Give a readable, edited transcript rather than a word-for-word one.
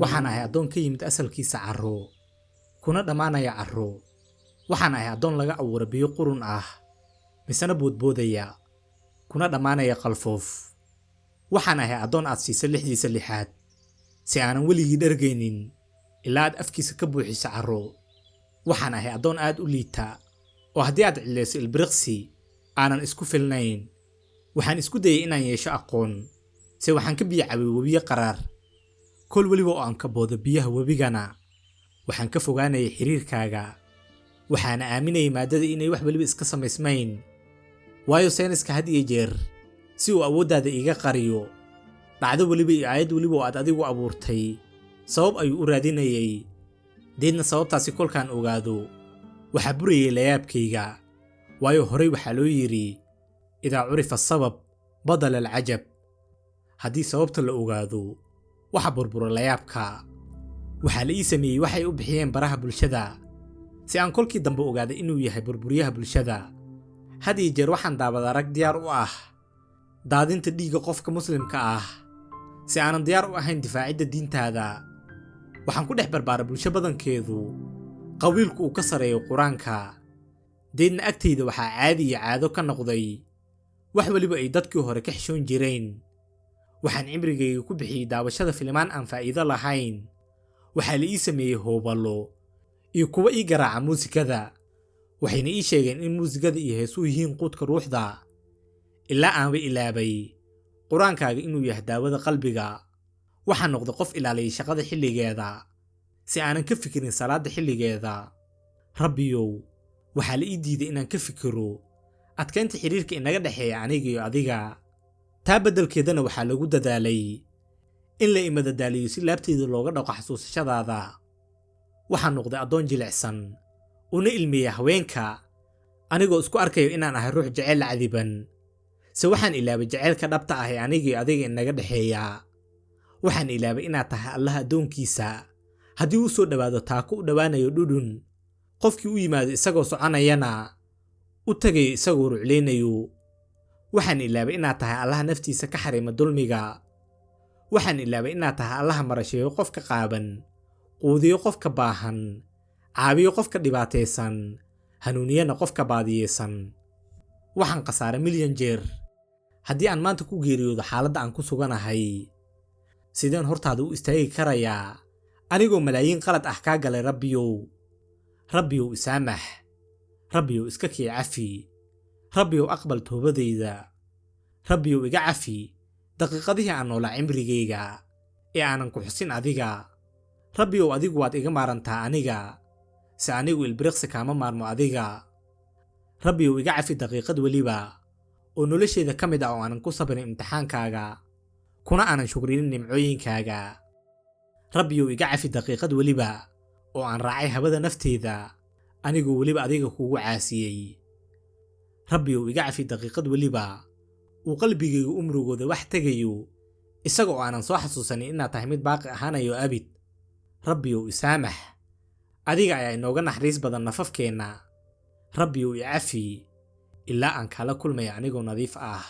waxaan ahay addoon ka yimid asalkiisa carro kuna dhammaanaya carro. waxaan ahay addoon laga abuuray biyo qurun ah misena boodboodaya kuna dhammaanaya qalfoof. waxaan ahay addoon aad siisa lixdiisa lixaad si aanan weligii dhergaynin ilaa aad afkiisa ka buuxiso carro. waxaan ahay addoon aad u liita oo haddii aad cilayso ilbiriqsi aanan isku filnayn. waxaan isku dayay inaan yeesho aqoon se waxaan ka biyo cabay webiyo qaraar. kol weliba oo aan ka boodo biyaha webigana waxaan ka fogaanayay xiriirkaaga. waxaana aaminayay maaddada inay wax weliba iska samaysmayn, waayo sayniska had iyo jeer si uu awooddaada iiga qariyo dhacdo weliba iyo aayad weliba oo aad adigu abuurtay sabab ayuu u raadinayay. deedna sababtaasi kolkaan ogaado waxaa burayay layaabkayga, waayo horey waxaa loo yidhi idaa curifa asabab badala alcajab. haddii sababta la ogaado waxa burbura layaabka. waxaa la ii sameeyey waxay u bixiyeen baraha bulshada si aan kolkii dambe ogaaday inuu yahay burburyaha bulshada. had iyo jeer waxaan daawadaa rag diyaar u ah daadinta dhiigga qofka muslimka ah si aanan diyaar u ahayn difaacidda diintaada. waxaan ku dhex barbaaray bulsho badankeedu qabiilku uu ka sareeyo qur-aanka. deedna agtayda waxaa caadi iyo caado ka noqday wax weliba ay dadkii hore ka xishoon jireen. waxaan cimrigayga ku bixiyey daawashada filimaan aan faa'iido lahayn. waxaa la ii sameeyey hooballo iyo kuwa ii garaaca muusikada. waxayna ii sheegeen in muusikada iyo heesuu yihiin quudka ruuxda. ilaa aanba ilaabay qur-aankaaga inuu yahay daawada qalbiga. waxaan noqday qof ilaaliyay shaqada xilligeeda si aanan ka fikirin salaadda xilligeeda. rabbiyow, waxaa la ii diiday inaan ka fikiro adkaynta xiriirka inaga dhexeeya aniga iyo adiga. taa beddelkeedana waxaa lagu dadaalay in la imadadaaliyo si laabteeda looga dhaqo xasuusashadaada. waxaan noqday addoon jilicsan una ilmeeya haweenka anigoo isku arkayo inaan ahay ruux jecel cadiban. se waxaan ilaabay jaceylka dhabta ah ee aniga iyo adiga inaga dhexeeya. waxaan ilaabay inaad tahay allaha addoonkiisa haddii uu soo dhowaado taako u dhowaanayo dhudhun. qofkii u yimaado isagoo soconayana u tagayo isagoo ruclaynayo. waxaan ilaabay inaad tahay allaha naftiisa ka xarima dulmiga. waxaan ilaabay inaad tahay allaha marasheeyo qofka qaaban, quudiyo qofka baahan, caabiyo qofka dhibaataysan, hanuuniyana qofka baadiyeysan. waxaan khasaaray milyan jeer haddii aan maanta ku geeriyoodo xaaladda aan ku suganahay. sideen hortaada u istaagi karayaa anigoo malaayiin qalad ah kaa galay? rabbiyow isaamax. rabbiyow iska kii cafi. rabbiyow aqbal toobadayda. rabbiyow iga cafi daqiiqadihii aan noolaa cimrigayga ee aanan ku xusin adiga. rabbiyow adigu waad iga maarantaa aniga si anigu ilbiriqsi kaama maarmo adiga. rabbiyow iga cafi daqiiqad weliba oo noloshayda ka mid ah oo aanan ku sabrin imtixaankaaga kuna aanan shukrinin nimcooyinkaaga. rabbiyow iga cafi daqiiqad weliba oo aan raacay hawada nafteyda anigoo weliba adiga kugu caasiyey. rabbiyow iga cafi daqiiqad weliba uu qalbigaygu umrigooda wax tegayo isagoo aanan soo xasuusanin inaad tahay mid baaqi ahaanayo abid. rabbiyow isaamax. adiga ayaa inooga naxariis badan nafafkeenna. rabbiyow i cafi ilaa aan kala kulmaya anigoo nadiif ah.